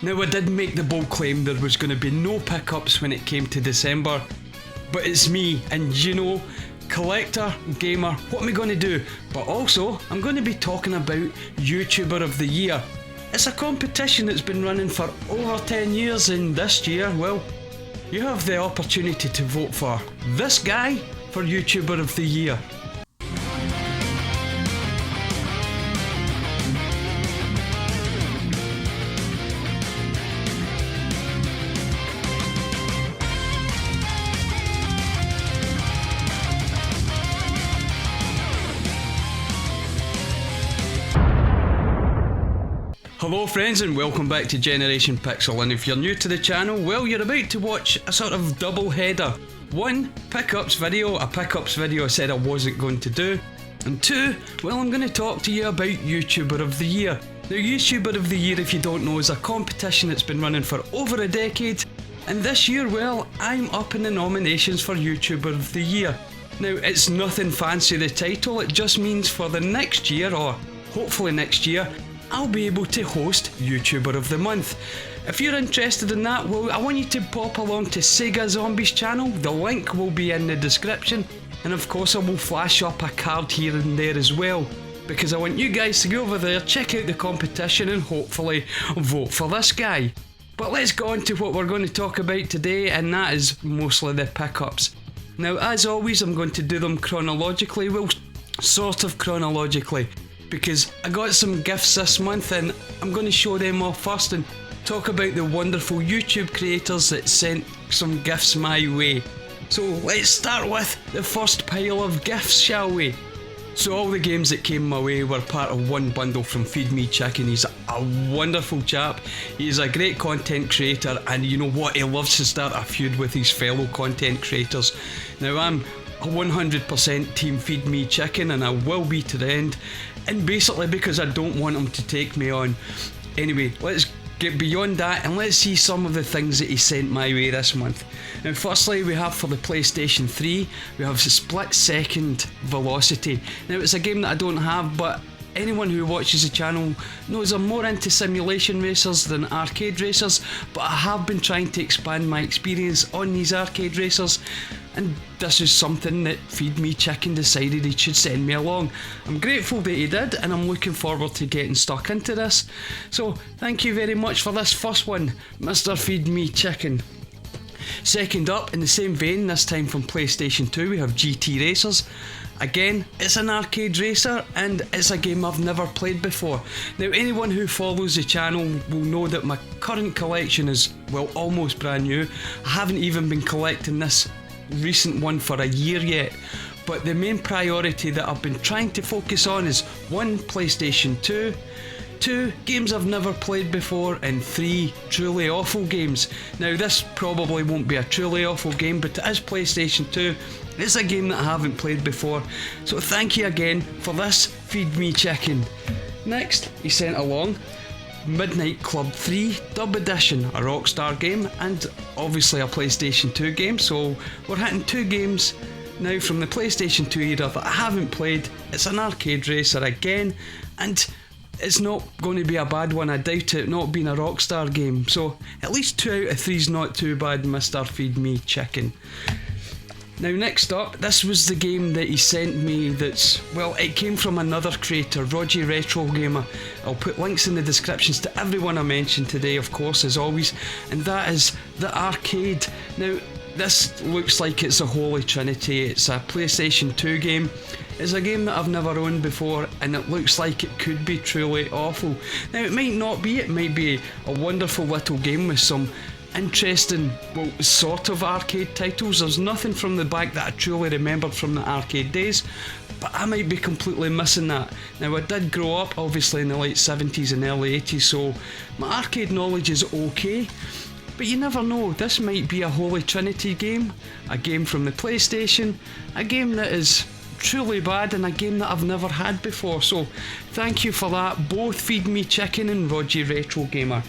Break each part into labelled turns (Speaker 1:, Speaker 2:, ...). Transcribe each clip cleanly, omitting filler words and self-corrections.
Speaker 1: Now, I did make the bold claim there was going to be no pickups when it came to December, but it's me, and you know, collector, gamer, what am I going to do? But also, I'm going to be talking about YouTuber of the Year. It's a competition that's been running for over 10 years, and this year, well, you have the opportunity to vote for this guy for YouTuber of the Year. Hello friends, and welcome back to Generation Pixel, and if you're new to the channel, well, you're about to watch a sort of double header. One, pickups video, a pickups video I said I wasn't going to do, and two, well, I'm going to talk to you about YouTuber of the Year. Now, YouTuber of the Year, if you don't know, is a competition that's been running for over a decade, and this year, well, I'm up in the nominations for YouTuber of the Year. Now, it's nothing fancy, the title, it just means for the next year, or hopefully next year, I'll be able to host YouTuber of the Month. If you're interested in that, well, I want you to pop along to Sega Zombies channel, the link will be in the description, and of course I will flash up a card here and there as well, because I want you guys to go over there, check out the competition and hopefully vote for this guy. But let's go on to what we're going to talk about today, and that is mostly the pickups. Now, as always, I'm going to do them chronologically, well, sort of chronologically, because I got some gifts this month and I'm going to show them off first and talk about the wonderful YouTube creators that sent some gifts my way. So let's start with the first pile of gifts, shall we? So all the games that came my way were part of one bundle from Feed Me Chicken. He's a wonderful chap, he's a great content creator, and you know what, he loves to start a feud with his fellow content creators. Now, I'm 100% team Feed Me Chicken, and I will be to the end, and basically because I don't want him to take me on. Anyway, let's get beyond that and let's see some of the things that he sent my way this month. Now, firstly, we have for the PlayStation 3, we have Split Second Velocity. Now, it's a game that I don't have, but anyone who watches the channel knows I'm more into simulation racers than arcade racers, but I have been trying to expand my experience on these arcade racers, and this is something that Feed Me Chicken decided he should send me along. I'm grateful that he did, and I'm looking forward to getting stuck into this. So thank you very much for this first one, Mr. Feed Me Chicken. Second up, in the same vein, this time from PlayStation 2, we have GT Racers. Again, it's an arcade racer, and it's a game I've never played before. Now, anyone who follows the channel will know that my current collection is, well, almost brand new. I haven't even been collecting this recent one for a year yet, but the main priority that I've been trying to focus on is 1, PlayStation 2, 2, games I've never played before, and 3, truly awful games. Now, this probably won't be a truly awful game, but it is PlayStation 2. It's a game that I haven't played before, so thank you again for this, Feed Me Chicken. Next, he sent along Midnight Club 3 Dub Edition, a Rockstar game, and obviously a PlayStation 2 game, so we're hitting 2 games now from the PlayStation 2 era that I haven't played. It's an arcade racer again, and it's not going to be a bad one, I doubt it, not being a Rockstar game, so at least 2 out of 3 is not too bad, Mr. Feed Me Chicken. Now, next up, this was the game that he sent me that's, well, it came from another creator, Rodgy Retro Gamer. I'll put links in the descriptions to everyone I mentioned today, of course, as always, and that is The Arcade. Now, this looks like it's a holy trinity. It's a PlayStation 2 game. It's a game that I've never owned before, and it looks like it could be truly awful. Now, it might not be, it might be a wonderful little game with some interesting, well, sort of arcade titles. There's nothing from the back that I truly remembered from the arcade days, but I might be completely missing that. Now, I did grow up obviously in the late 70s and early 80s, so my arcade knowledge is okay, but you never know, this might be a holy trinity game, a game from the PlayStation, a game that is truly bad, and a game that I've never had before. So thank you for that, both Feed Me Chicken and Rodgy Retro Gamer.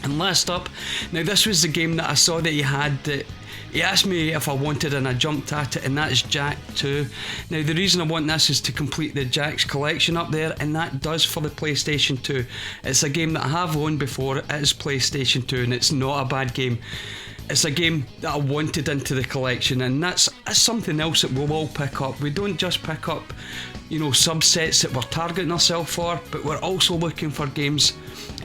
Speaker 1: And last up, now this was the game that I saw that he had, that he asked me if I wanted and I jumped at it, and that is Jak 2. Now the reason I want this is to complete the Jak's collection up there, and that does for the PlayStation 2. It's a game that I have owned before, it is PlayStation 2, and it's not a bad game. It's a game that I wanted into the collection, and that's something else that we'll all pick up. We don't just pick up, you know, subsets that we're targeting ourselves for, but we're also looking for games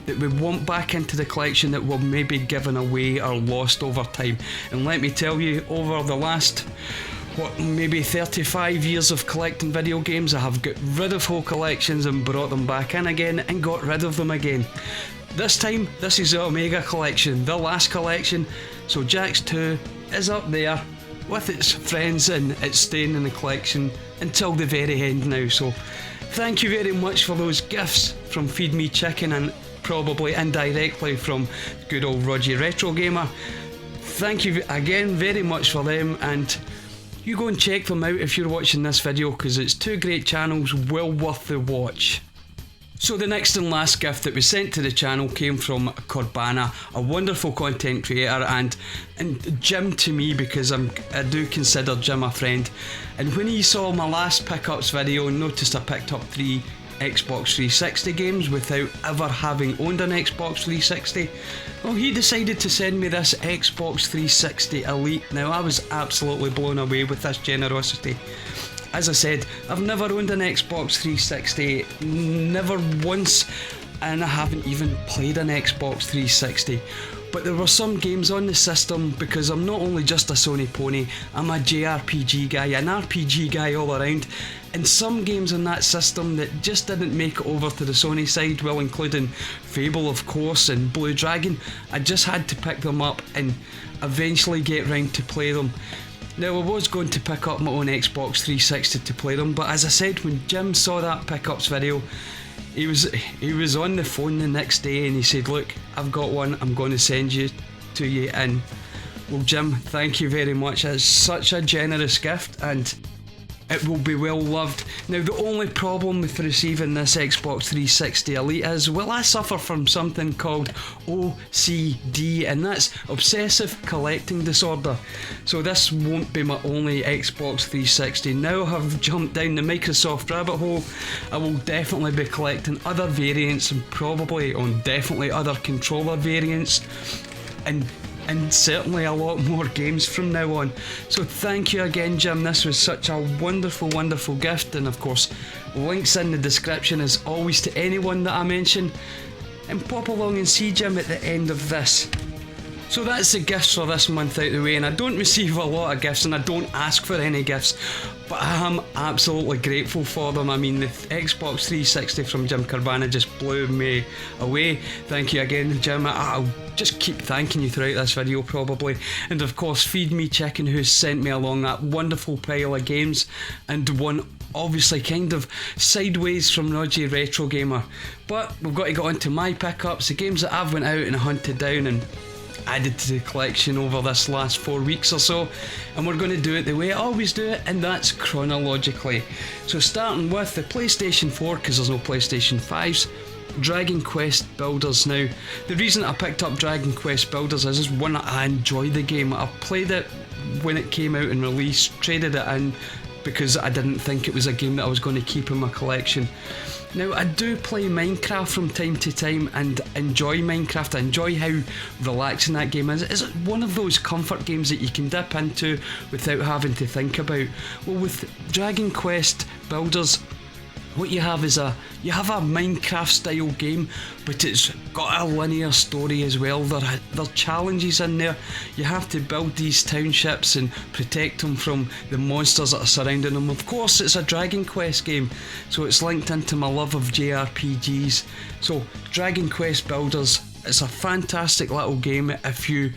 Speaker 1: that we want back into the collection that we're maybe given away or lost over time. And let me tell you, over the last maybe 35 years of collecting video games, I have got rid of whole collections and brought them back in again and got rid of them again. This time, this is the Omega collection, the last collection, so Jak 2 is up there with its friends, and it's staying in the collection until the very end now. So thank you very much for those gifts from Feed Me Chicken, and probably indirectly from good old Rodgy Retro Gamer. Thank you again very much for them, and you go and check them out if you're watching this video, because it's two great channels, well worth the watch. So the next and last gift that was sent to the channel came from Corbana, a wonderful content creator and Jim to me, because I do consider Jim a friend. And when he saw my last pickups video and noticed I picked up 3 Xbox 360 games without ever having owned an Xbox 360, well, he decided to send me this Xbox 360 Elite. Now I was absolutely blown away with this generosity. As I said, I've never owned an Xbox 360, never once, and I haven't even played an Xbox 360. But there were some games on the system, because I'm not only just a Sony pony, I'm a JRPG guy, an RPG guy all around, and some games on that system that just didn't make it over to the Sony side, well, including Fable of course and Blue Dragon. I just had to pick them up and eventually get round to play them. Now I was going to pick up my own Xbox 360 to play them, but as I said, when Jim saw that pickups video, he was on the phone the next day and he said, look, I've got one, I'm going to send you to you. And well, Jim, thank you very much. It's such a generous gift and it will be well loved. Now the only problem with receiving this Xbox 360 Elite is, well, I suffer from something called OCD, and that's obsessive collecting disorder. So this won't be my only Xbox 360. Now I have jumped down the Microsoft rabbit hole, I will definitely be collecting other variants, and probably on definitely other controller variants, and certainly a lot more games from now on. So thank you again, Jim. This was such a wonderful, wonderful gift, and of course links in the description as always to anyone that I mention, and pop along and see Jim at the end of this. So that's the gifts for this month out the way, and I don't receive a lot of gifts and I don't ask for any gifts, but I am absolutely grateful for them. I mean, the Xbox 360 from Jim Corbana just blew me away. Thank you again, Jim. I'll just keep thanking you throughout this video probably. And of course Feed Me Chicken, who sent me along that wonderful pile of games, and one obviously kind of sideways from Rodgy Retro Gamer. But we've got to get on to my pickups, the games that I've went out and hunted down and added to the collection over this last 4 weeks or so, and we're going to do it the way I always do it, and that's chronologically. So starting with the PlayStation 4, because there's no PlayStation 5s, Dragon Quest Builders. Now the reason I picked up Dragon Quest Builders is one, I enjoy the game. I played it when it came out and released, traded it in because I didn't think it was a game that I was going to keep in my collection. Now I do play Minecraft from time to time and enjoy Minecraft. I enjoy how relaxing that game is. It's one of those comfort games that you can dip into without having to think about. Well, with Dragon Quest Builders, what you have is a Minecraft style game, but it's got a linear story as well. There are challenges in there. You have to build these townships and protect them from the monsters that are surrounding them. Of course, it's a Dragon Quest game, so it's linked into my love of JRPGs. So Dragon Quest Builders, it's a fantastic little game if you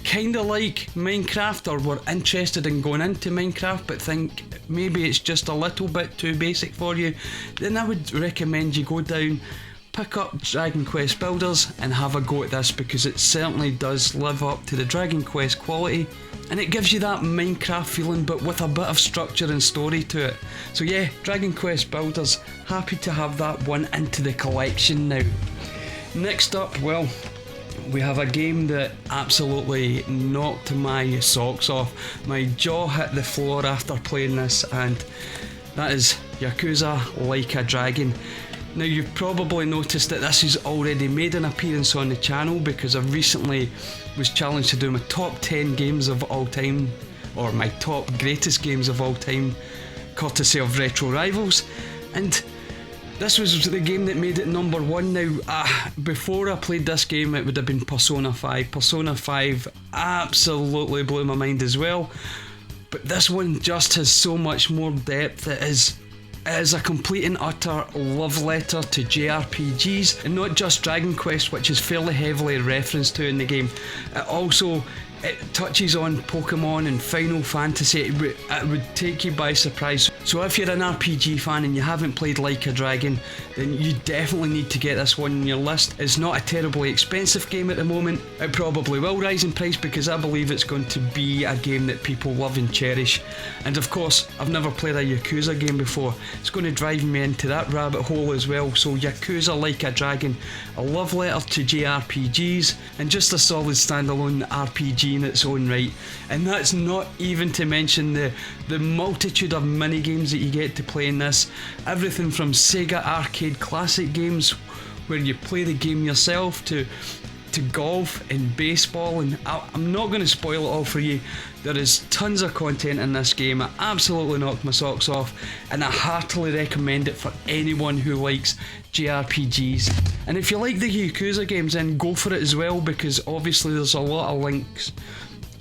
Speaker 1: kind of like Minecraft or were interested in going into Minecraft but think maybe it's just a little bit too basic for you. Then I would recommend you go down, pick up Dragon Quest Builders and have a go at this, because it certainly does live up to the Dragon Quest quality, and it gives you that Minecraft feeling but with a bit of structure and story to it. So yeah, Dragon Quest Builders, happy to have that one into the collection now. Next up, well, we have a game that absolutely knocked my socks off. My jaw hit the floor after playing this, and that is Yakuza Like a Dragon. Now, you've probably noticed that this has already made an appearance on the channel, because I recently was challenged to do my top 10 games of all time, or my top greatest games of all time, courtesy of Retro Rivals, and this was the game that made it number one. Now, before I played this game, it would have been Persona 5. Persona 5 absolutely blew my mind as well, but this one just has so much more depth. It is a complete and utter love letter to JRPGs, and not just Dragon Quest, which is fairly heavily referenced to in the game. It touches on Pokemon and Final Fantasy. It would take you by surprise. So if you're an RPG fan and you haven't played Like a Dragon, then you definitely need to get this one on your list. It's not a terribly expensive game at the moment. It probably will rise in price, because I believe it's going to be a game that people love and cherish. And of course, I've never played a Yakuza game before. It's going to drive me into that rabbit hole as well. So Yakuza Like a Dragon, a love letter to JRPGs, and just a solid standalone RPG in its own right. And that's not even to mention the multitude of mini games that you get to play in this. Everything from Sega arcade classic games where you play the game yourself, to golf and baseball, and I'm not going to spoil it all for you. There is tons of content in this game. It absolutely knocked my socks off, and I heartily recommend it for anyone who likes JRPGs. And if you like the Yakuza games, then go for it as well, because obviously there's a lot of links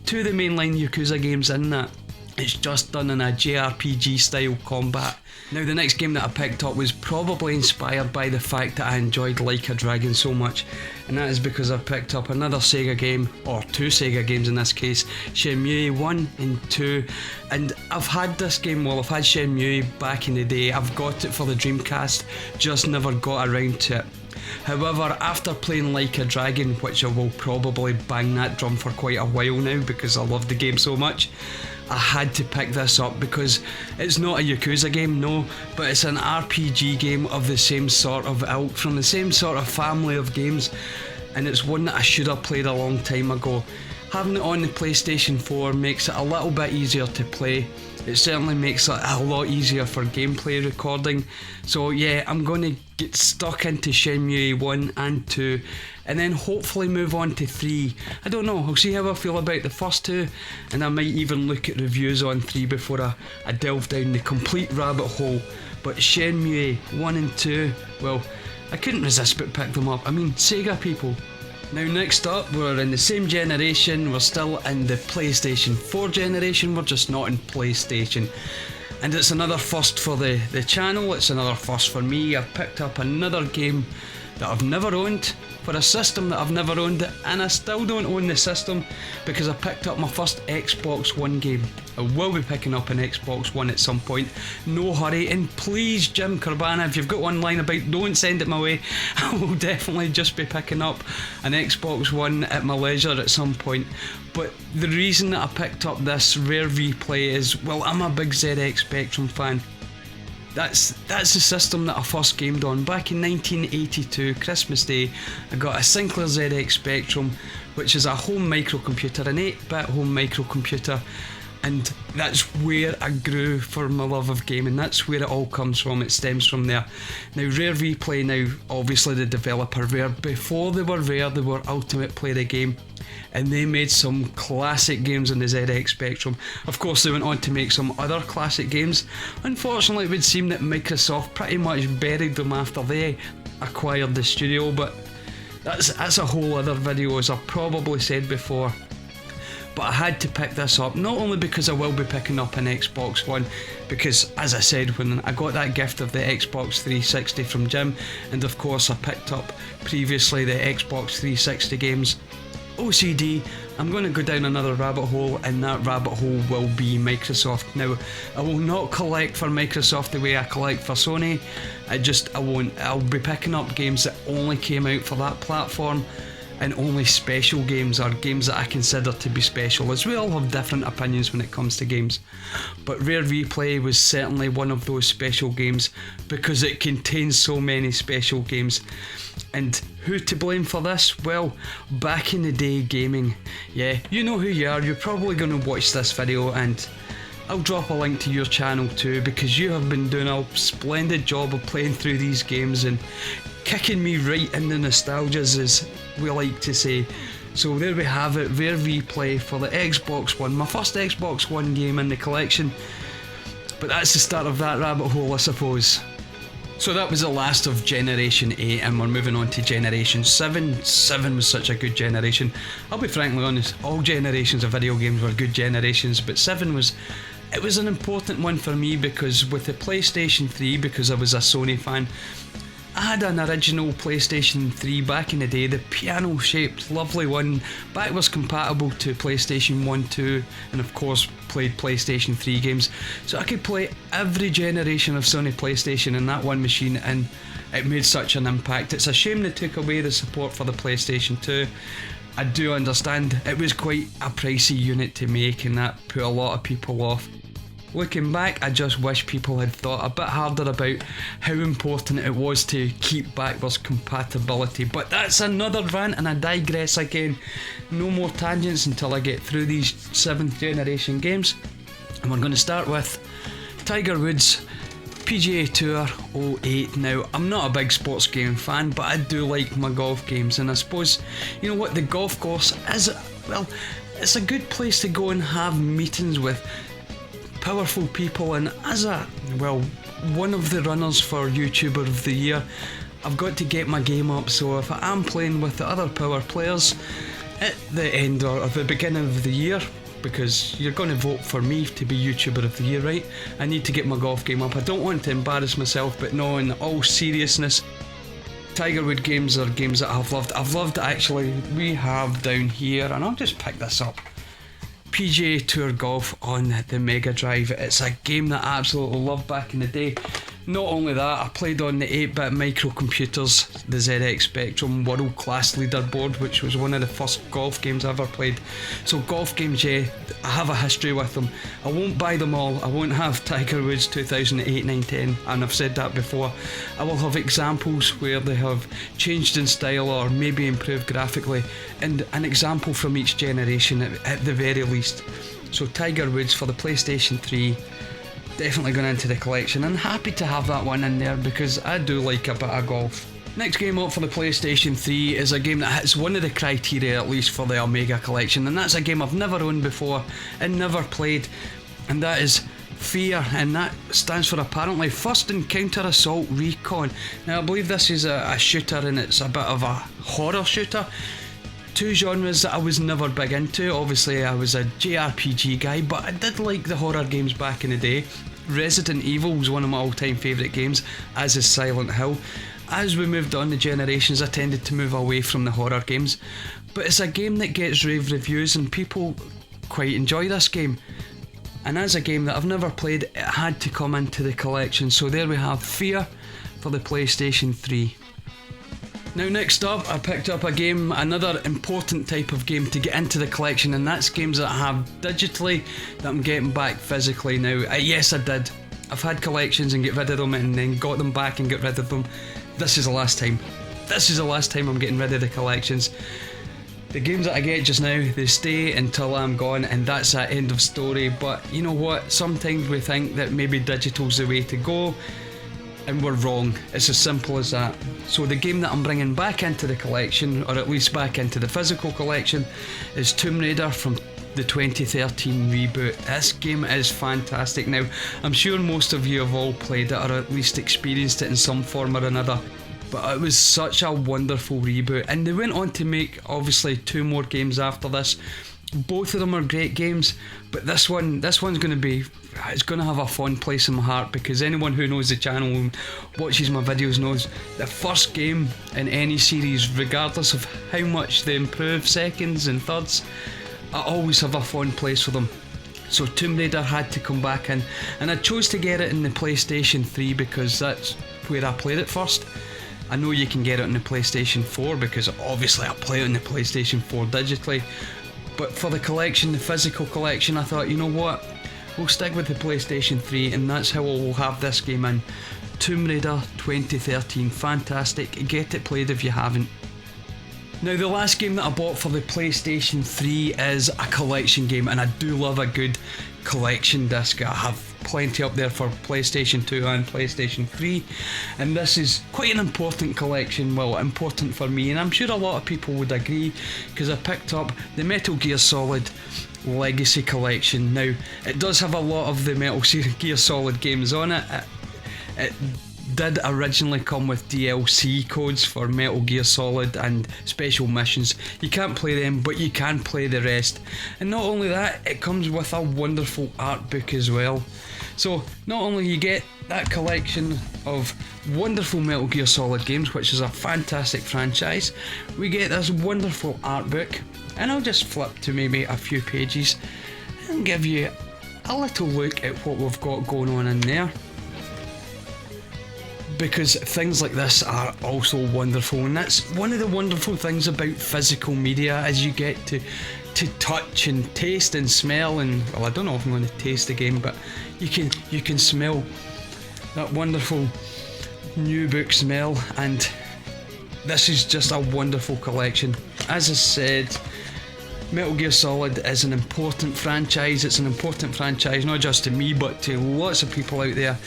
Speaker 1: to the mainline Yakuza games in that. It's just done in a JRPG style combat. Now, the next game that I picked up was probably inspired by the fact that I enjoyed Like a Dragon so much, and that is because I picked up another Sega game, or two Sega games in this case, Shenmue 1 and 2. And I've had this game, I've had Shenmue back in the day. I've got it for the Dreamcast, just never got around to it. However, after playing Like a Dragon, which I will probably bang that drum for quite a while now because I love the game so much, I had to pick this up, because it's not a Yakuza game, no, but it's an RPG game of the same sort of ilk, from the same sort of family of games, and it's one that I should have played a long time ago. Having it on the PlayStation 4 makes it a little bit easier to play. It certainly makes it a lot easier for gameplay recording. So yeah, I'm going to get stuck into Shenmue 1 and 2, and then hopefully move on to 3. I don't know, I'll see how I feel about the first two, and I might even look at reviews on 3 before I delve down the complete rabbit hole. But Shenmue 1 and 2, well, I couldn't resist but pick them up. I mean, Sega people. Now, next up, we're in the same generation. We're still in the PlayStation 4 generation, we're just not in PlayStation. And it's another first for the channel, it's another first for me. I've picked up another game that I've never owned, for a system that I've never owned, and I still don't own the system, because I picked up my first Xbox One game. I will be picking up an Xbox One at some point, no hurry, and please, Jim Corbana, if you've got one lying about, don't send it my way. I will definitely just be picking up an Xbox One at my leisure at some point. But the reason that I picked up this rare replay is, well, I'm a big ZX Spectrum fan. That's the system that I first gamed on back in 1982, Christmas Day. I got a Sinclair ZX Spectrum, which is a home microcomputer, an 8-bit home microcomputer, and that's where I grew for my love of gaming. That's where it all comes from, it stems from there. Now, Rare Replay, now obviously the developer Rare, before they were Rare, they were Ultimate Play the Game, and they made some classic games on the ZX Spectrum. Of course, they went on to make some other classic games. Unfortunately, it would seem that Microsoft pretty much buried them after they acquired the studio, but that's a whole other video, as I've probably said before. But I had to pick this up, not only because I will be picking up an Xbox One, because as I said, when I got that gift of the Xbox 360 from Jim, and of course I picked up previously the Xbox 360 games, OCD, I'm going to go down another rabbit hole, and that rabbit hole will be Microsoft. Now, I will not collect for Microsoft the way I collect for Sony. I won't. I'll be picking up games that only came out for that platform, and I will and only special games are games that I consider to be special, as we all have different opinions when it comes to games. But Rare Replay was certainly one of those special games because it contains so many special games. And who to blame for this? Well, back in the day gaming. Yeah, you know who you are, you're probably going to watch this video, and I'll drop a link to your channel too, because you have been doing a splendid job of playing through these games and kicking me right in the nostalgias, as we like to say. So there we have it, Rare Replay for the Xbox One, my first Xbox One game in the collection. But that's the start of that rabbit hole, I suppose. So that was the last of Generation 8, and we're moving on to Generation 7. 7 was such a good generation. I'll be frankly honest, all generations of video games were good generations, but 7 was an important one for me, because with the PlayStation 3, because I was a Sony fan, I had an original PlayStation 3 back in the day, the piano shaped lovely one, backwards compatible to PlayStation 1, 2, and of course played PlayStation 3 games. So I could play every generation of Sony PlayStation in that one machine, and it made such an impact. It's a shame they took away the support for the PlayStation 2. I do understand it was quite a pricey unit to make, and that put a lot of people off. Looking back, I just wish people had thought a bit harder about how important it was to keep backwards compatibility. But that's another rant, and I digress again. No more tangents until I get through these 7th generation games. And we're going to start with Tiger Woods PGA Tour 08. Now, I'm not a big sports game fan, but I do like my golf games, and I suppose, you know what, the golf course is, well, it's a good place to go and have meetings with powerful people. And as one of the runners for YouTuber of the Year, I've got to get my game up. So if I am playing with the other power players at the end or at the beginning of the year, because you're going to vote for me to be YouTuber of the Year, right? I need to get my golf game up. I don't want to embarrass myself, but no, in all seriousness, Tiger Woods games are games that I've loved. Actually, we have down here, and I'll just pick this up, PGA Tour Golf on the Mega Drive. It's a game that I absolutely loved back in the day. Not only that, I played on the 8-bit microcomputers, the ZX Spectrum World Class Leaderboard, which was one of the first golf games I ever played. So golf games, yeah, I have a history with them. I won't buy them all. I won't have Tiger Woods 2008, 9, 10, and I've said that before. I will have examples where they have changed in style or maybe improved graphically, and an example from each generation at the very least. So Tiger Woods for the PlayStation 3, definitely going into the collection, and happy to have that one in there because I do like a bit of golf. Next game up for the PlayStation 3 is a game that hits one of the criteria, at least for the Omega collection, and that's a game I've never owned before and never played, and that is Fear, and that stands for apparently First Encounter Assault Recon. Now I believe this is a shooter, and it's a bit of a horror shooter. Two genres that I was never big into. Obviously I was a JRPG guy, but I did like the horror games back in the day. Resident Evil was one of my all-time favourite games, as is Silent Hill. As we moved on the generations, I tended to move away from the horror games, but it's a game that gets rave reviews and people quite enjoy this game. And as a game that I've never played, it had to come into the collection. So there we have Fear for the PlayStation 3. Now next up, I picked up a game, another important type of game to get into the collection, and that's games that I have digitally that I'm getting back physically now. Yes, I did. I've had collections and get rid of them and then got them back and get rid of them. This is the last time. This is the last time I'm getting rid of the collections. The games that I get just now, they stay until I'm gone, and that's that end of story. But you know what? Sometimes we think that maybe digital's the way to go, and we're wrong. It's as simple as that. So the game that I'm bringing back into the collection, or at least back into the physical collection, is Tomb Raider from the 2013 reboot. This game is fantastic. Now, I'm sure most of you have all played it or at least experienced it in some form or another, but it was such a wonderful reboot, and they went on to make obviously 2 more games after this. Both of them are great games, but this one's going to be, it's going to have a fond place in my heart, because anyone who knows the channel and watches my videos knows the first game in any series, regardless of how much they improve seconds and thirds, I always have a fond place for them. So Tomb Raider had to come back in, and I chose to get it in the PlayStation 3 because that's where I played it first. I know you can get it on the PlayStation 4 because obviously I play it on the PlayStation 4 digitally, but for the collection, the physical collection, I thought, you know what, we'll stick with the PlayStation 3, and that's how we'll have this game in. Tomb Raider 2013, fantastic, get it played if you haven't. Now the last game that I bought for the PlayStation 3 is a collection game, and I do love a good collection disc. I have plenty up there for PlayStation 2 and PlayStation 3, and this is quite an important collection, well, important for me, and I'm sure a lot of people would agree, because I picked up the Metal Gear Solid Legacy Collection. Now it does have a lot of the Metal Gear Solid games on it. It did originally come with DLC codes for Metal Gear Solid and special missions. You can't play them, but you can play the rest. And not only that, it comes with a wonderful art book as well. So not only you get that collection of wonderful Metal Gear Solid games, which is a fantastic franchise, we get this wonderful art book, and I'll just flip to maybe a few pages and give you a little look at what we've got going on in there, because things like this are also wonderful, and that's one of the wonderful things about physical media, as you get to touch and taste and smell, and well, I don't know if I'm going to taste the game, but you can smell that wonderful new book smell, and this is just a wonderful collection. As I said, Metal Gear Solid is an important franchise. It's an important franchise not just to me but to lots of people out there,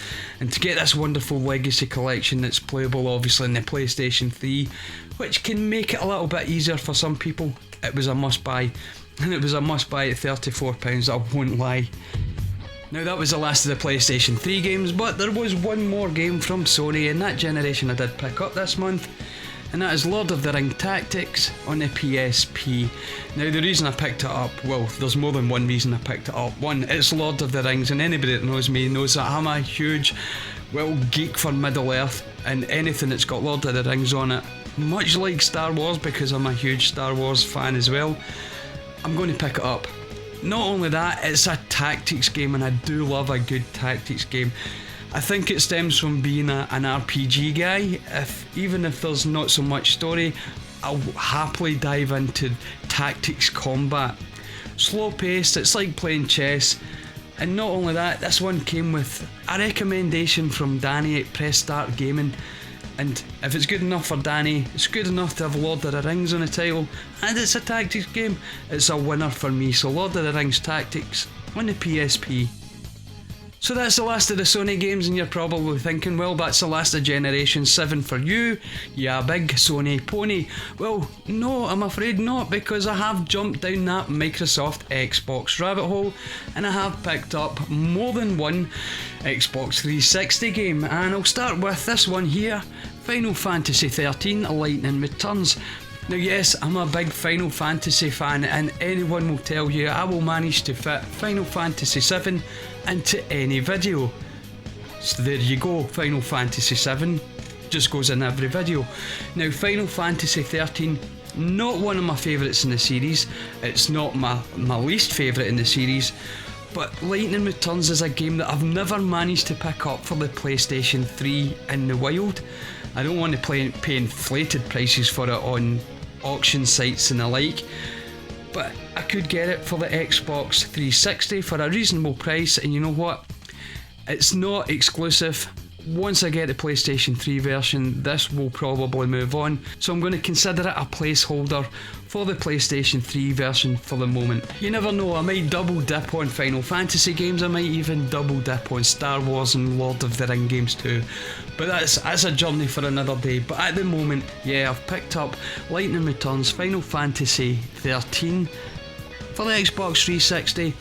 Speaker 1: and to get this wonderful legacy collection that's playable obviously in the PlayStation 3, which can make it a little bit easier for some people, it was a must buy, and it was a must buy at £34, I won't lie. Now that was the last of the PlayStation 3 games, but there was one more game from Sony in that generation I did pick up this month, and that is Lord of the Ring Tactics on the PSP. Now the reason I picked it up, well, there's more than one reason I picked it up. One, it's Lord of the Rings, and anybody that knows me knows that I'm a huge, well, geek for Middle Earth and anything that's got Lord of the Rings on it. Much like Star Wars, because I'm a huge Star Wars fan as well, I'm going to pick it up. Not only that, it's a tactics game, and I do love a good tactics game. I think it stems from being an RPG guy. Even if there's not so much story, I'll happily dive into tactics combat. Slow paced, it's like playing chess. And not only that, this one came with a recommendation from Danny at Press Start Gaming. And if it's good enough for Danny, it's good enough to have Lord of the Rings on the title, and it's a tactics game, it's a winner for me. So Lord of the Rings Tactics on the PSP. So that's the last of the Sony games, and you're probably thinking, well, that's the last of Generation 7 for you, yeah, big Sony pony. Well, no, I'm afraid not, because I have jumped down that Microsoft Xbox rabbit hole, and I have picked up more than one Xbox 360 game, and I'll start with this one here, Final Fantasy 13 Lightning Returns. Now yes, I'm a big Final Fantasy fan, and anyone will tell you I will manage to fit Final Fantasy 7 into any video. So there you go, Final Fantasy 7 just goes in every video. Now Final Fantasy 13, not one of my favourites in the series, it's not my least favourite in the series, but Lightning Returns is a game that I've never managed to pick up for the PlayStation 3 in the wild. I don't want to pay inflated prices for it on auction sites and the like, but I could get it for the Xbox 360 for a reasonable price, and you know what, it's not exclusive. Once I get the PlayStation 3 version, this will probably move on, so I'm going to consider it a placeholder for the PlayStation 3 version for the moment. You never know, I might double dip on Final Fantasy games, I might even double dip on Star Wars and Lord of the Ring games too, but that's a journey for another day. But at the moment, yeah, I've picked up Lightning Returns Final Fantasy 13 for the Xbox 360,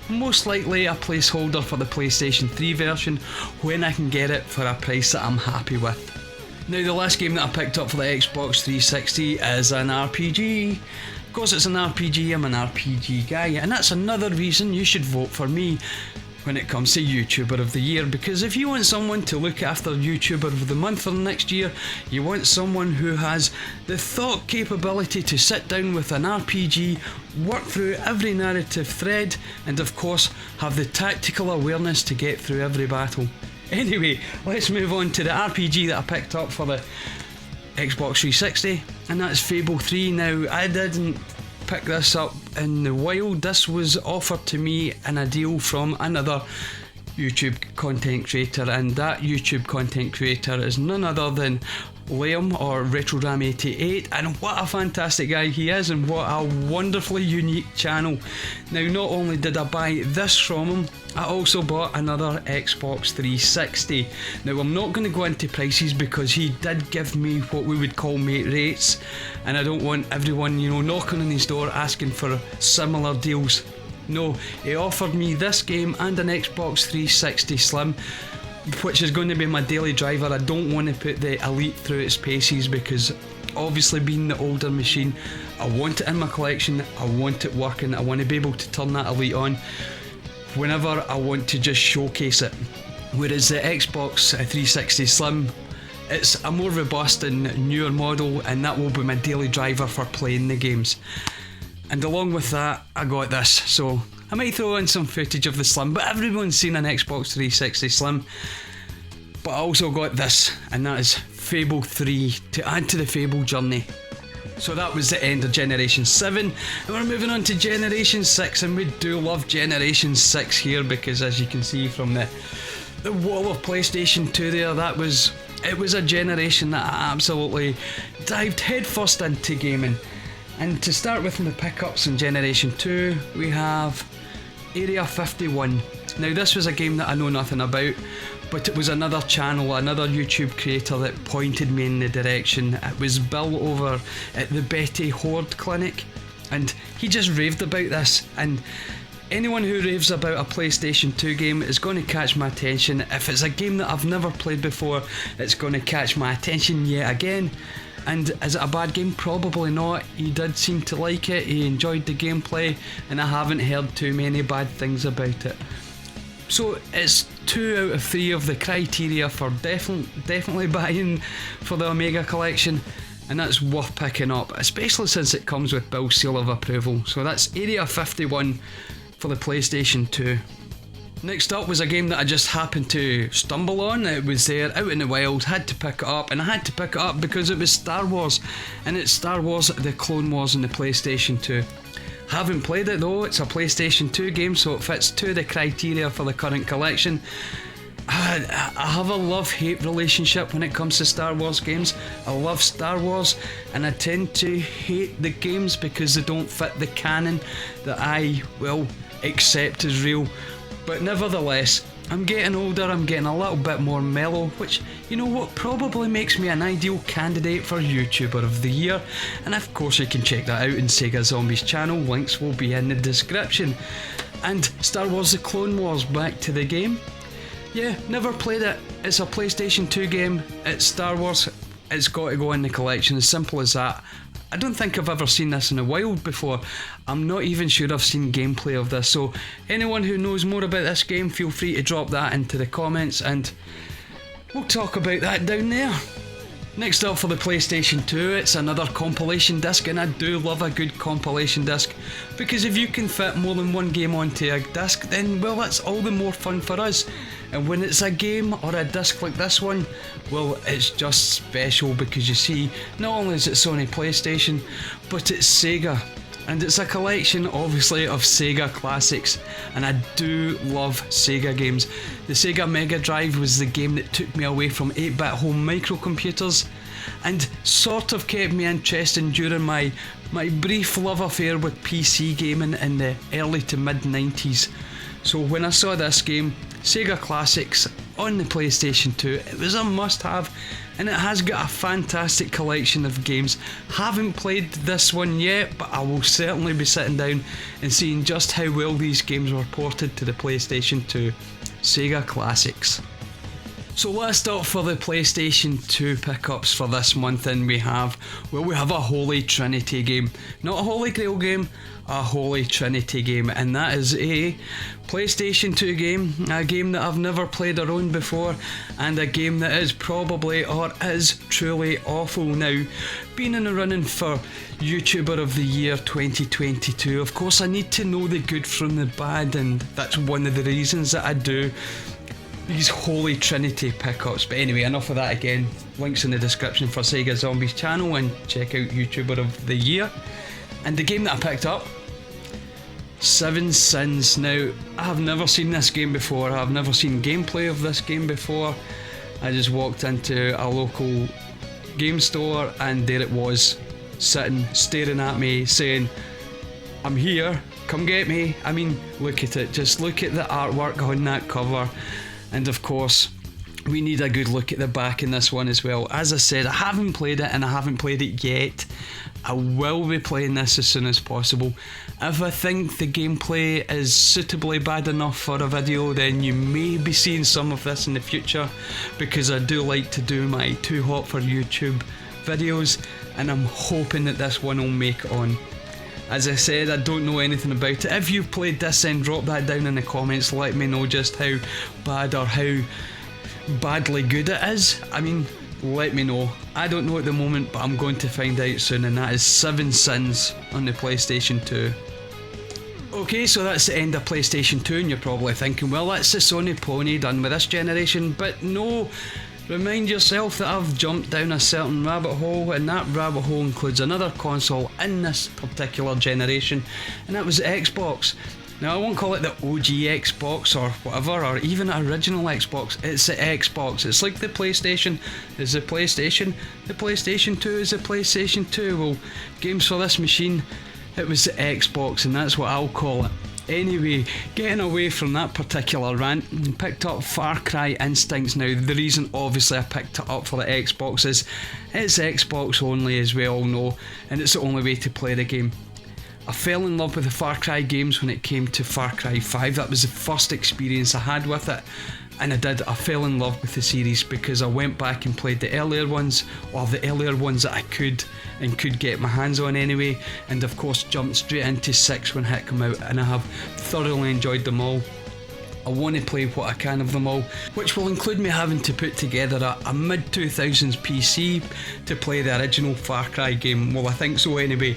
Speaker 1: most likely a placeholder for the PlayStation 3 version when I can get it for a price that I'm happy with. Now the last game that I picked up for the Xbox 360 is an RPG. Because it's an RPG, I'm an RPG guy, and that's another reason you should vote for me when it comes to YouTuber of the Year, because if you want someone to look after YouTuber of the Month for the next year, you want someone who has the thought capability to sit down with an RPG, work through every narrative thread, and of course have the tactical awareness to get through every battle. Anyway, let's move on to the RPG that I picked up for the Xbox 360, and that's Fable 3. Now, I didn't pick this up in the wild. This was offered to me in a deal from another YouTube content creator, and that YouTube content creator is none other than Liam, or RetroRam88, and what a fantastic guy he is, and what a wonderfully unique channel. Now, not only did I buy this from him, I also bought another Xbox 360. Now, I'm not going to go into prices because he did give me what we would call mate rates, and I don't want everyone, knocking on his door asking for similar deals. No, he offered me this game and an Xbox 360 Slim, which is going to be my daily driver. I don't want to put the Elite through its paces because, obviously, being the older machine, I want it in my collection, I want it working, I want to be able to turn that Elite on whenever I want to just showcase it. Whereas the Xbox 360 Slim, it's a more robust and newer model, and that will be my daily driver for playing the games. And along with that, I got this, so I might throw in some footage of the Slim, but everyone's seen an Xbox 360 Slim. But I also got this, and that is Fable 3 to add to the Fable journey. So that was the end of Generation 7, and we're moving on to Generation 6, and we do love Generation 6 here because, as you can see from the wall of PlayStation 2 there, it was a generation that I absolutely dived headfirst into gaming. And to start with my pickups in Generation 2, we have Area 51. Now, this was a game that I know nothing about, but it was another channel, another YouTube creator that pointed me in the direction. It was Bill over at the Betty Horde clinic, and he just raved about this. And anyone who raves about a PlayStation 2 game is going to catch my attention. If it's a game that I've never played before, it's going to catch my attention yet again. And is it a bad game? Probably not. He did seem to like it, he enjoyed the gameplay, and I haven't heard too many bad things about it. So it's 2 out of 3 of the criteria for definitely buying for the Omega collection, and that's worth picking up, especially since it comes with Bill's seal of approval. So that's Area 51 for the PlayStation 2. Next up was a game that I just happened to stumble on. It was there out in the wild, had to pick it up, and I had to pick it up because it was Star Wars, and it's Star Wars The Clone Wars on the PlayStation 2. Haven't played it though, it's a PlayStation 2 game, so it fits 2 of the criteria for the current collection. I have a love-hate relationship when it comes to Star Wars games. I love Star Wars, and I tend to hate the games because they don't fit the canon that I, accept as real. But nevertheless, I'm getting older, I'm getting a little bit more mellow, which, probably makes me an ideal candidate for YouTuber of the Year. And of course you can check that out in Sega Zombies channel, links will be in the description. And Star Wars The Clone Wars, back to the game. Yeah, never played it, it's a PlayStation 2 game, it's Star Wars, it's got to go in the collection, as simple as that. I don't think I've ever seen this in the wild before. I'm not even sure I've seen gameplay of this, so anyone who knows more about this game, feel free to drop that into the comments and we'll talk about that down there. Next up for the PlayStation 2, it's another compilation disc, and I do love a good compilation disc because if you can fit more than one game onto a disc, then that's all the more fun for us. And when it's a game or a disc like this one, it's just special because you see, not only is it Sony PlayStation, but it's Sega. And it's a collection, obviously, of Sega classics, and I do love Sega games. The Sega Mega Drive was the game that took me away from 8-bit home microcomputers and sort of kept me interested during my brief love affair with PC gaming in the early to mid 90s. So when I saw this game, Sega Classics, on the PlayStation 2, it was a must-have, and it has got a fantastic collection of games. Haven't played this one yet, but I will certainly be sitting down and seeing just how well these games were ported to the PlayStation 2. Sega Classics. So last up for the PlayStation 2 pickups for this month, and we have a Holy Trinity game. Not a Holy Grail game, a Holy Trinity game, and that is a PlayStation 2 game, a game that I've never played or owned before, and a game that is probably, or is truly awful. Now, being in the running for YouTuber of the Year 2022, of course I need to know the good from the bad, and that's one of the reasons that I do these holy trinity pickups. But anyway, enough of that again. Links in the description for Sega Zombies channel, and check out YouTuber of the Year. And the game that I picked up, Seven Sins. Now, I have never seen this game before. I've never seen gameplay of this game before. I just walked into a local game store and there it was, sitting, staring at me, saying, "I'm here, come get me." I mean, look at it, just look at the artwork on that cover. And of course, we need a good look at the back in this one as well. As I said, I haven't played it and I haven't played it yet. I will be playing this as soon as possible. If I think the gameplay is suitably bad enough for a video, then you may be seeing some of this in the future, because I do like to do my Too Hot for YouTube videos, and I'm hoping that this one will make it on. As I said, I don't know anything about it. If you've played this, then drop that down in the comments. Let me know just how bad or how badly good it is. I mean, let me know. I don't know at the moment, but I'm going to find out soon, and that is Seven Sins on the PlayStation 2. Okay, so that's the end of PlayStation 2, and you're probably thinking, well, that's the Sony pony done with this generation. But no, remind yourself that I've jumped down a certain rabbit hole, and that rabbit hole includes another console in this particular generation, and that was Xbox. Now, I won't call it the OG Xbox or whatever, or even original Xbox. It's the Xbox. It's like the PlayStation is the PlayStation. The PlayStation 2 is the PlayStation 2. Well, games for this machine, it was the Xbox, and that's what I'll call it. Anyway, getting away from that particular rant, I picked up Far Cry Instincts. Now, the reason obviously I picked it up for the Xbox is it's Xbox only, as we all know, and it's the only way to play the game. I fell in love with the Far Cry games when it came to Far Cry 5. That was the first experience I had with it, and I fell in love with the series because I went back and played the earlier ones, or the earlier ones that I could get my hands on anyway, and of course jumped straight into 6 when it came out, and I have thoroughly enjoyed them all. I want to play what I can of them all, which will include me having to put together a mid-2000s PC to play the original Far Cry game. Well, I think so anyway.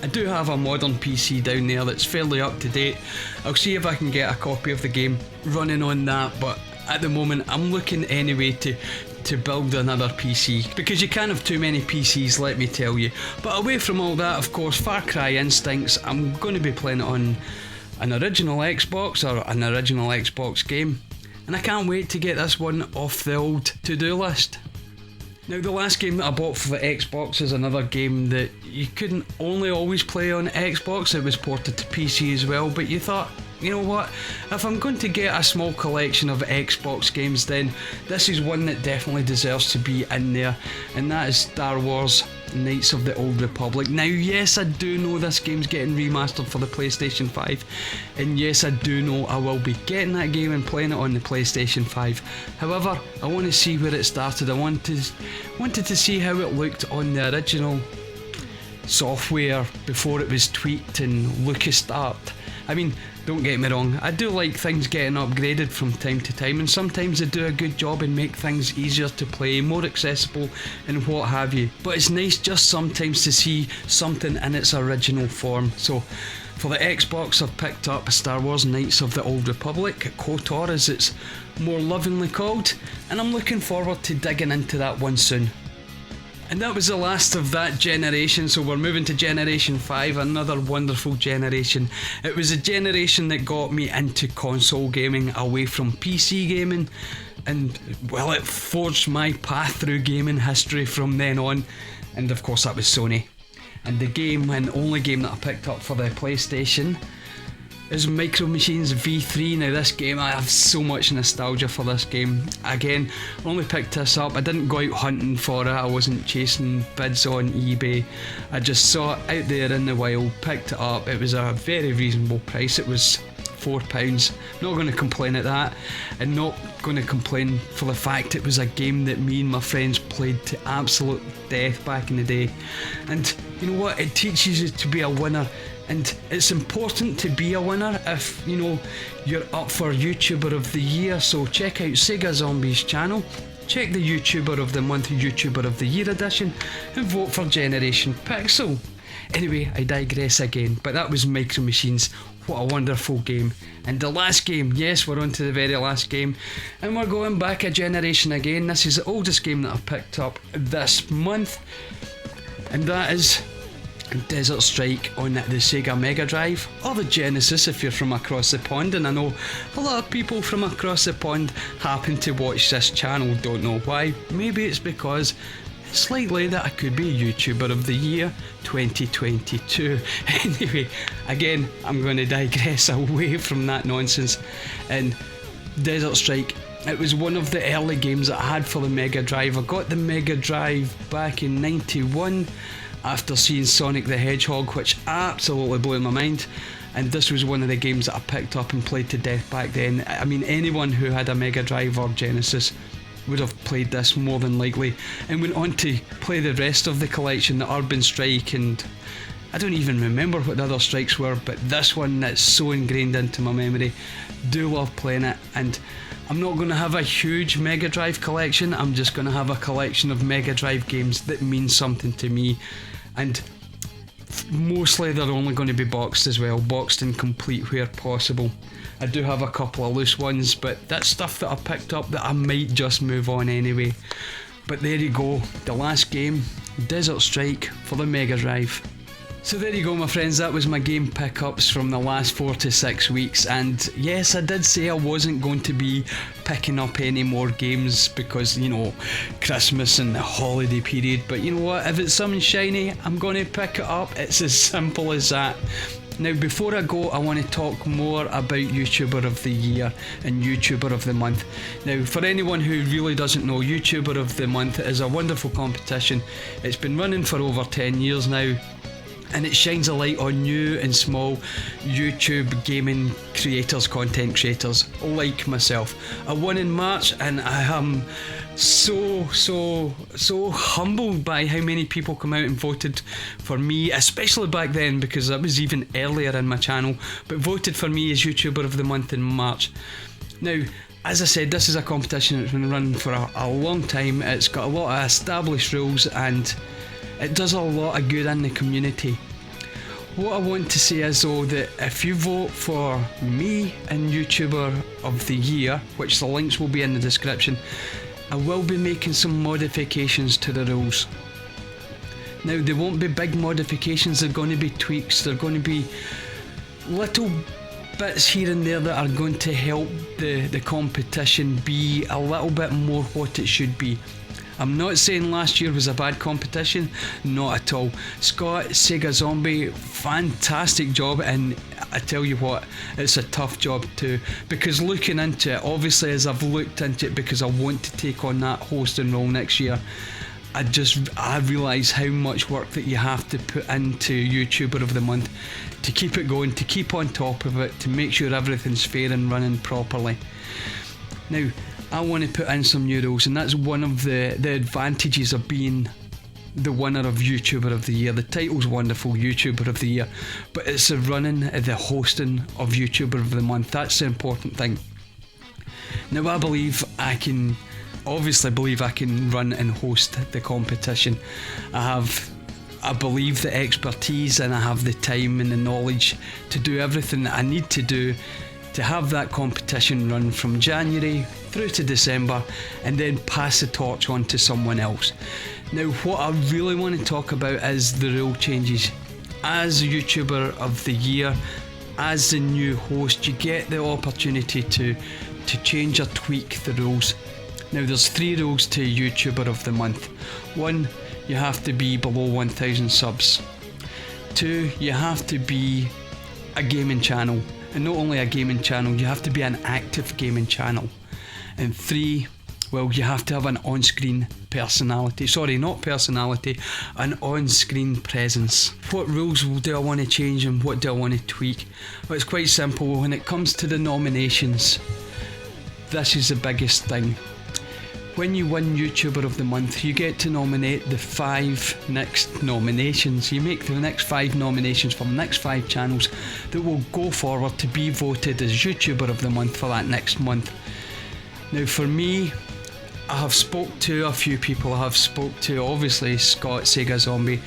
Speaker 1: I do have a modern PC down there that's fairly up to date. I'll see if I can get a copy of the game running on that, but at the moment I'm looking anyway to build another PC, because you can't have too many PCs, let me tell you. But away from all that, of course, Far Cry Instincts, I'm going to be playing it on an original Xbox, or an original Xbox game, and I can't wait to get this one off the old to-do list. Now, the last game that I bought for the Xbox is another game that you couldn't only always play on Xbox, it was ported to PC as well, but you thought, you know what, if I'm going to get a small collection of Xbox games, then this is one that definitely deserves to be in there, and that is Star Wars Knights of the Old Republic. Now, yes, I do know this game's getting remastered for the PlayStation 5, and yes, I do know I will be getting that game and playing it on the PlayStation 5. However, I want to see where it started. I wanted to see how it looked on the original software before it was tweaked and LucasArts. I mean, don't get me wrong, I do like things getting upgraded from time to time, and sometimes they do a good job and make things easier to play, more accessible and what have you, but it's nice just sometimes to see something in its original form. So for the Xbox, I've picked up Star Wars Knights of the Old Republic, KOTOR as it's more lovingly called, and I'm looking forward to digging into that one soon. And that was the last of that generation, so we're moving to Generation 5, another wonderful generation. It was a generation that got me into console gaming away from PC gaming, and well, it forged my path through gaming history from then on, and of course that was Sony. And the game, and only game that I picked up for the PlayStation, is Micro Machines V3. Now, this game, I have so much nostalgia for this game. Again, I only picked this up, I didn't go out hunting for it, I wasn't chasing bids on eBay, I just saw it out there in the wild, picked it up, it was a very reasonable price, it was £4. Not going to complain at that, and not going to complain for the fact it was a game that me and my friends played to absolute death back in the day. And you know what, it teaches you to be a winner, and it's important to be a winner if, you know, you're up for YouTuber of the Year. So check out Sega Zombies channel, check the YouTuber of the Month, YouTuber of the Year edition, and vote for Generation Pixel. Anyway, I digress again, but that was Micro Machines. What a wonderful game. And the last game, yes, we're on to the very last game, and we're going back a generation again. This is the oldest game that I've picked up this month, and that is Desert Strike on the Sega Mega Drive, or the Genesis if you're from across the pond. And I know a lot of people from across the pond happen to watch this channel, don't know why. Maybe it's because it's likely that I could be YouTuber of the year 2022. Anyway, again, I'm going to digress away from that nonsense. And Desert Strike, it was one of the early games that I had for the Mega Drive. I got the Mega Drive back in 91 after seeing Sonic the Hedgehog, which absolutely blew my mind. And this was one of the games that I picked up and played to death back then. I mean, anyone who had a Mega Drive or Genesis would have played this more than likely, and went on to play the rest of the collection, the Urban Strike, and I don't even remember what the other strikes were, but this one that's so ingrained into my memory. Do love playing it, and I'm not going to have a huge Mega Drive collection. I'm just going to have a collection of Mega Drive games that mean something to me, and mostly they're only going to be boxed as well, boxed and complete where possible. I do have a couple of loose ones, but that's stuff that I picked up that I might just move on anyway. But there you go, the last game, Desert Strike for the Mega Drive. So there you go, my friends, that was my game pickups from the last 4 to 6 weeks. And yes, I did say I wasn't going to be picking up any more games because, you know, Christmas and the holiday period. But you know what, if it's something shiny, I'm going to pick it up. It's as simple as that. Now, before I go, I want to talk more about YouTuber of the Year and YouTuber of the Month. Now, for anyone who really doesn't know, YouTuber of the Month is a wonderful competition. It's been running for over 10 years now, and it shines a light on new and small YouTube gaming creators, content creators like myself. I won in March, and I am so humbled by how many people come out and voted for me, especially back then because that was even earlier in my channel, but voted for me as YouTuber of the Month in March. Now, as I said, this is a competition that's been running for a long time. It's got a lot of established rules and it does a lot of good in the community. What I want to say is though that if you vote for me and YouTuber of the Year, which the links will be in the description, I will be making some modifications to the rules. Now, they won't be big modifications, they're going to be tweaks, they're going to be little bits here and there that are going to help the competition be a little bit more what it should be. I'm not saying last year was a bad competition, not at all. Scott, Sega Zombie, fantastic job, and I tell you what, it's a tough job too, because looking into it, obviously as I've looked into it because I want to take on that hosting role next year, I realise how much work that you have to put into YouTuber of the Month to keep it going, to keep on top of it, to make sure everything's fair and running properly. Now, I want to put in some new rules, and that's one of the advantages of being the winner of YouTuber of the Year. The title's wonderful, YouTuber of the Year, but it's the running, the hosting of YouTuber of the Month. That's the important thing. Now, I obviously believe I can run and host the competition. I believe the expertise and I have the time and the knowledge to do everything that I need to do to have that competition run from January through to December and then pass the torch on to someone else. Now, what I really want to talk about is the rule changes. As YouTuber of the Year, as the new host, you get the opportunity to change or tweak the rules. Now, there's 3 rules to YouTuber of the Month. 1, you have to be below 1,000 subs. 2, you have to be a gaming channel. And not only a gaming channel, you have to be an active gaming channel. And 3, well, you have to have an on-screen personality. Sorry, not personality, an on-screen presence. What rules do I want to change and what do I want to tweak? Well, it's quite simple. When it comes to the nominations, this is the biggest thing. When you win YouTuber of the Month, you get to nominate the 5 next nominations. You make the next 5 nominations from the next 5 channels that will go forward to be voted as YouTuber of the Month for that next month. Now, for me, I have spoke to a few people. I have spoke to obviously Scott, Sega Zombie.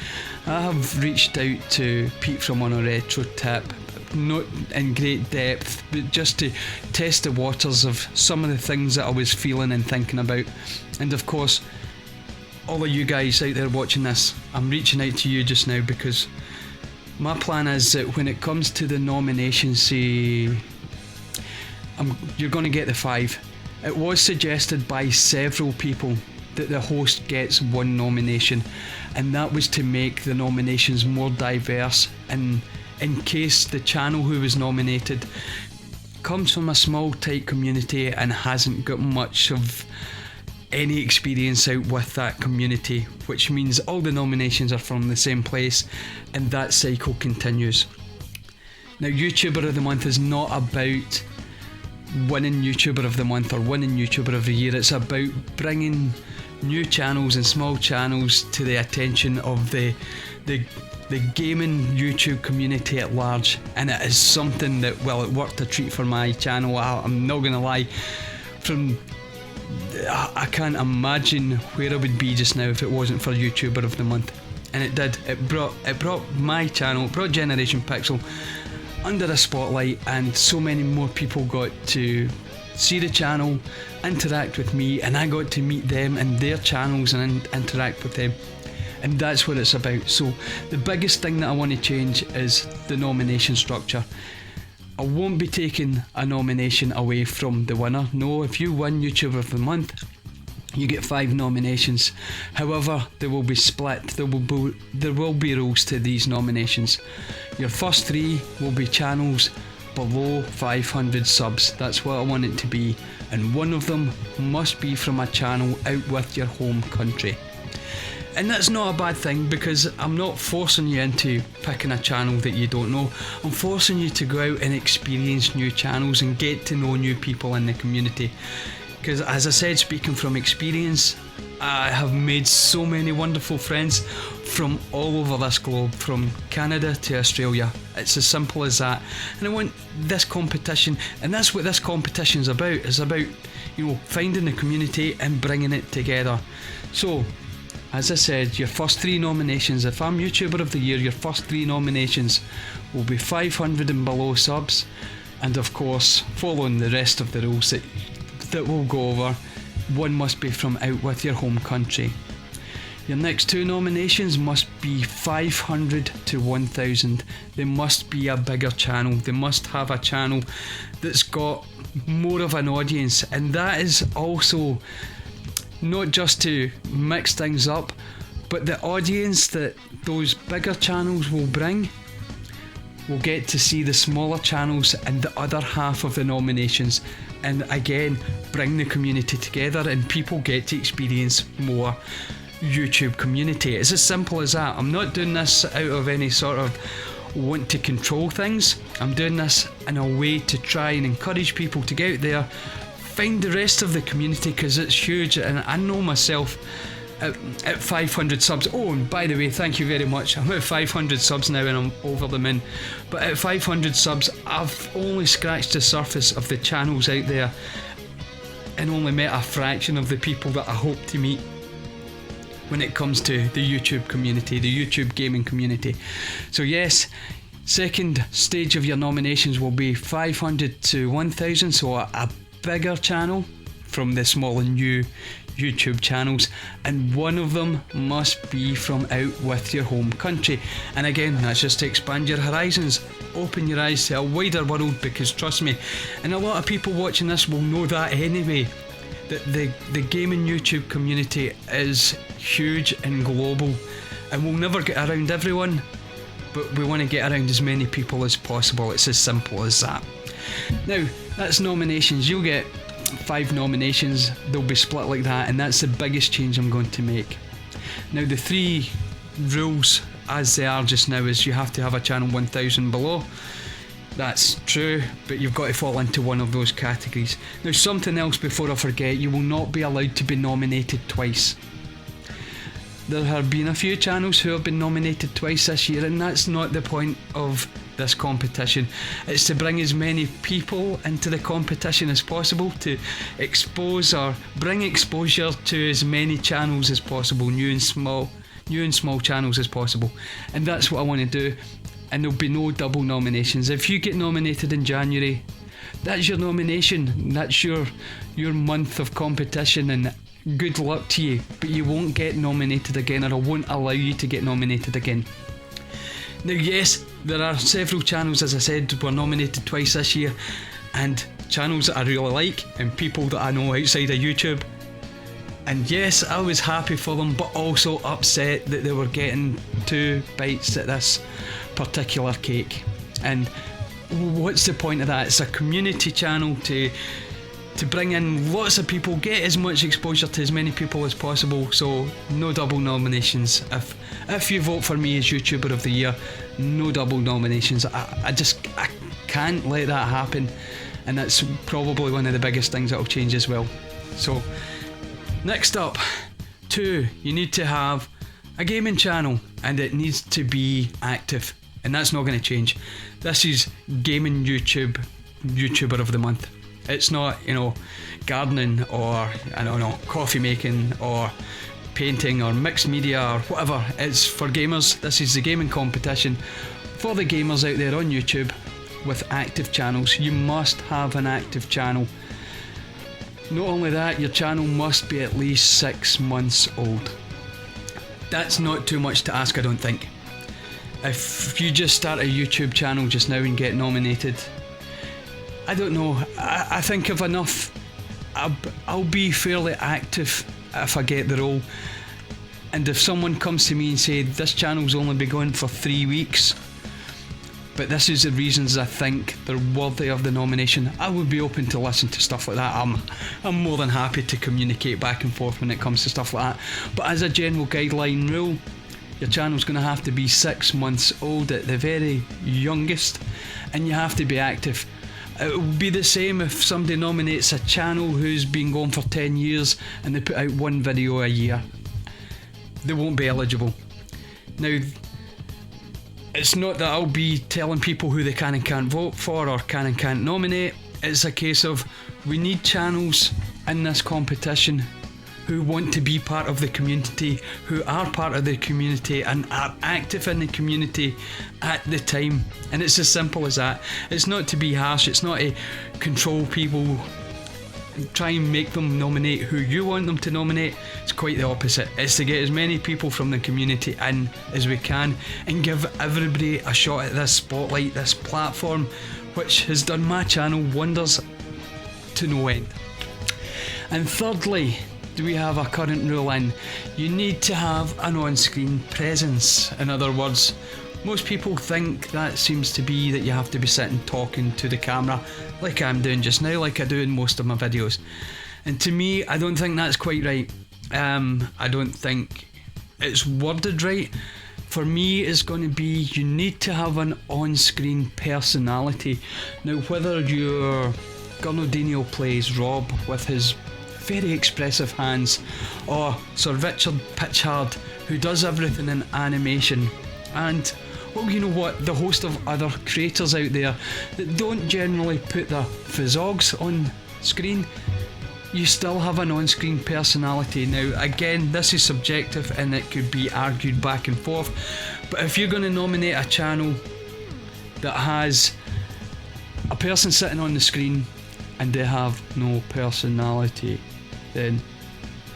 Speaker 1: I have reached out to Pete from On a Retro Tip, not in great depth, but just to test the waters of some of the things that I was feeling and thinking about. And of course, all of you guys out there watching this, I'm reaching out to you just now because my plan is that when it comes to the nominations, you're going to get the 5. It was suggested by several people that the host gets 1 nomination, and that was to make the nominations more diverse, and in case the channel who was nominated comes from a small tight community and hasn't got much of any experience out with that community, which means all the nominations are from the same place and that cycle continues. Now, YouTuber of the Month is not about winning YouTuber of the Month or winning YouTuber of the Year. It's about bringing new channels and small channels to the attention of the gaming YouTube community at large, and it is something that, well, it worked a treat for my channel. I'm not gonna lie, I can't imagine where I would be just now if it wasn't for YouTuber of the Month. And it did. It brought my channel, it brought Generation Pixel under a spotlight, and so many more people got to see the channel, interact with me, and I got to meet them and their channels and interact with them. And that's what it's about. So the biggest thing that I want to change is the nomination structure. I won't be taking a nomination away from the winner. No, if you win YouTuber of the Month, you get 5 nominations. However, they will be split. There will be rules to these nominations. Your first 3 will be channels below 500 subs. That's what I want it to be. And one of them must be from a channel out with your home country. And that's not a bad thing, because I'm not forcing you into picking a channel that you don't know. I'm forcing you to go out and experience new channels and get to know new people in the community. Because as I said, speaking from experience, I have made so many wonderful friends from all over this globe, from Canada to Australia. It's as simple as that. And I want this competition, and that's what this competition is about. It's about, finding the community and bringing it together. So, as I said, your first 3 nominations, if I'm YouTuber of the Year, your first 3 nominations will be 500 and below subs, and of course, following the rest of the rules that we'll go over, one must be from out with your home country. Your next 2 nominations must be 500 to 1000. They must be a bigger channel. They must have a channel that's got more of an audience, and that is also not just to mix things up, but the audience that those bigger channels will bring will get to see the smaller channels and the other half of the nominations, and again bring the community together, and people get to experience more YouTube community. It's as simple as that. I'm not doing this out of any sort of want to control things. I'm doing this in a way to try and encourage people to get out there, find the rest of the community, because it's huge. And I know myself at 500 subs, oh, and by the way, thank you very much, I'm at 500 subs now and I'm over the moon, but at 500 subs I've only scratched the surface of the channels out there and only met a fraction of the people that I hope to meet when it comes to the YouTube community, the YouTube gaming community. So yes, second stage of your nominations will be 500 to 1000, so a bigger channel from the small and new YouTube channels, and one of them must be from out with your home country. And again, that's just to expand your horizons, open your eyes to a wider world, because trust me, and a lot of people watching this will know that anyway, that the gaming YouTube community is huge and global, and we'll never get around everyone, but we want to get around as many people as possible. It's as simple as that. Now, that's nominations. You'll get 5 nominations, they'll be split like that, and that's the biggest change I'm going to make. Now, the 3 rules as they are just now is you have to have a channel 1000 below. That's true, but you've got to fall into one of those categories. Now, something else before I forget, you will not be allowed to be nominated twice. There have been a few channels who have been nominated twice this year, and that's not the point of this competition. It's to bring as many people into the competition as possible, to expose or bring exposure to as many channels as possible, new and small channels as possible. And that's what I want to do. And there'll be no double nominations. If you get nominated in January, that's your nomination, that's your month of competition, and good luck to you, but you won't get nominated again, or I won't allow you to get nominated again. Now yes, there are several channels, as I said, were nominated twice this year, and channels that I really like and people that I know outside of YouTube. And yes, I was happy for them, but also upset that they were getting 2 bites at this particular cake. And what's the point of that? It's a community channel to bring in lots of people, get as much exposure to as many people as possible. So no double nominations. If you vote for me as YouTuber of the Year, no double nominations. I can't let that happen, and that's probably one of the biggest things that will change as well. So next up, 2, you need to have a gaming channel, and it needs to be active, and that's not going to change. This is gaming YouTuber of the month. It's not, gardening, or I don't know, coffee making or painting or mixed media or whatever. It's for gamers. This is the gaming competition for the gamers out there on YouTube with active channels. You must have an active channel. Not only that, your channel must be at least 6 months old. That's not too much to ask, I don't think. If you just start a YouTube channel just now and get nominated, I don't know, I think of enough. I'll be fairly active if I get the role. And if someone comes to me and say this channel's only been going for 3 weeks, but this is the reasons I think they're worthy of the nomination, I would be open to listen to stuff like that. I'm more than happy to communicate back and forth when it comes to stuff like that. But as a general guideline rule, your channel's going to have to be 6 months old at the very youngest, and you have to be active. It will be the same if somebody nominates a channel who's been going for 10 years and they put out 1 video a year. They won't be eligible. Now, it's not that I'll be telling people who they can and can't vote for or can and can't nominate. It's a case of, we need channels in this competition who want to be part of the community, who are part of the community and are active in the community at the time. And it's as simple as that. It's not to be harsh, it's not to control people, try and make them nominate who you want them to nominate. It's quite the opposite. It's to get as many people from the community in as we can and give everybody a shot at this spotlight, this platform, which has done my channel wonders to no end. And thirdly, do we have a current rule in? You need to have an on-screen presence. In other words, most people think that seems to be that you have to be sitting talking to the camera like I'm doing just now, like I do in most of my videos. And to me, I don't think that's quite right. I don't think it's worded right. For me, it's going to be, you need to have an on-screen personality. Now, whether you're Gernaldinho plays Rob with his very expressive hands, or Sir Richard Pitchard, who does everything in animation, and well, you know what, the host of other creators out there that don't generally put their physiognomies on screen, you still have an on-screen personality. Now again, this is subjective and it could be argued back and forth, but if you're going to nominate a channel that has a person sitting on the screen and they have no personality, then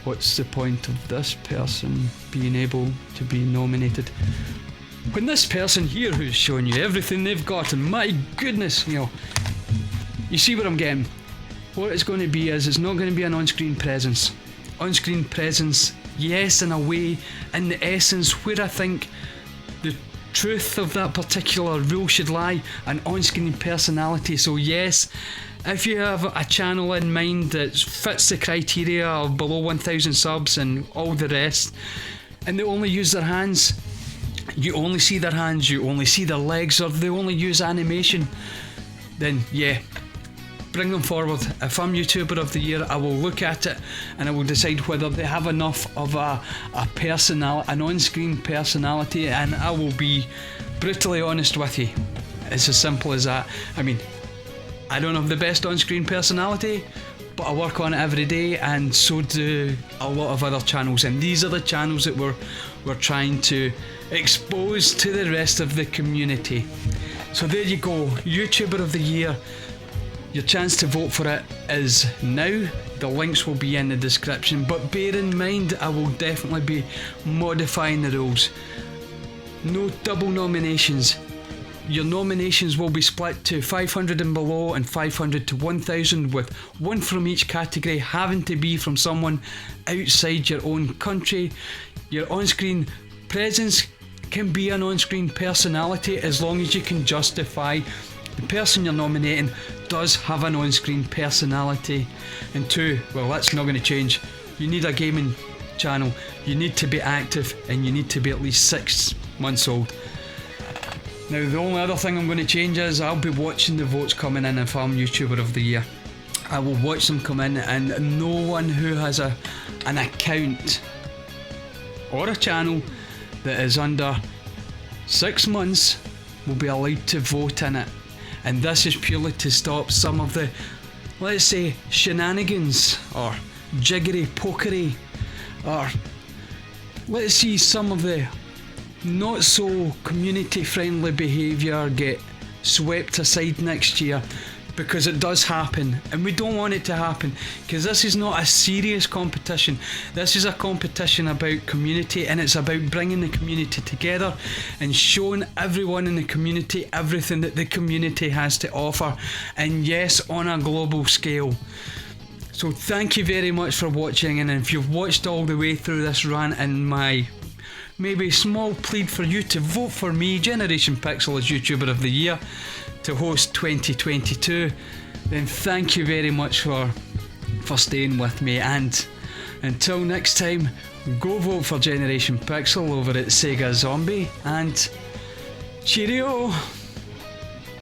Speaker 1: what's the point of this person being able to be nominated? When this person here who's showing you everything they've got, and my goodness, you see what I'm getting. What it's going to be is, it's not going to be an on-screen presence. On-screen presence, yes, in a way, in the essence, where I think the truth of that particular rule should lie, an on-screen personality. So yes, if you have a channel in mind that fits the criteria of below 1,000 subs and all the rest, and they only use their hands, you only see their hands, you only see their legs, or they only use animation, then yeah, bring them forward. If I'm YouTuber of the Year, I will look at it and I will decide whether they have enough of a personality, an on-screen personality, and I will be brutally honest with you. It's as simple as that. I mean, I don't have the best on-screen personality, but I work on it every day, and so do a lot of other channels, and these are the channels that we're trying to expose to the rest of the community. So there you go, YouTuber of the Year. Your chance to vote for it is now. The links will be in the description, but bear in mind I will definitely be modifying the rules. No double nominations. Your nominations will be split to 500 and below and 500 to 1000, with one from each category having to be from someone outside your own country. Your on-screen presence can be an on-screen personality as long as you can justify the person you're nominating does have an on-screen personality. And 2, well, that's not going to change. You need a gaming channel, you need to be active, and you need to be at least 6 months old. Now, the only other thing I'm going to change is I'll be watching the votes coming in if I'm YouTuber of the Year. I will watch them come in, and no one who has an account or a channel that is under 6 months will be allowed to vote in it. And this is purely to stop some of the, let's say, shenanigans or jiggery pokery, or let's see some of the not so community friendly behaviour get swept aside next year, because it does happen and we don't want it to happen, because this is not a serious competition. This is a competition about community, and it's about bringing the community together and showing everyone in the community everything that the community has to offer, and yes, on a global scale. So thank you very much for watching, and if you've watched all the way through this rant and my maybe small plead for you to vote for me, Generation Pixel, as YouTuber of the Year to host 2022, then thank you very much for staying with me, and until next time, go vote for Generation Pixel over at Sega Zombie, and cheerio!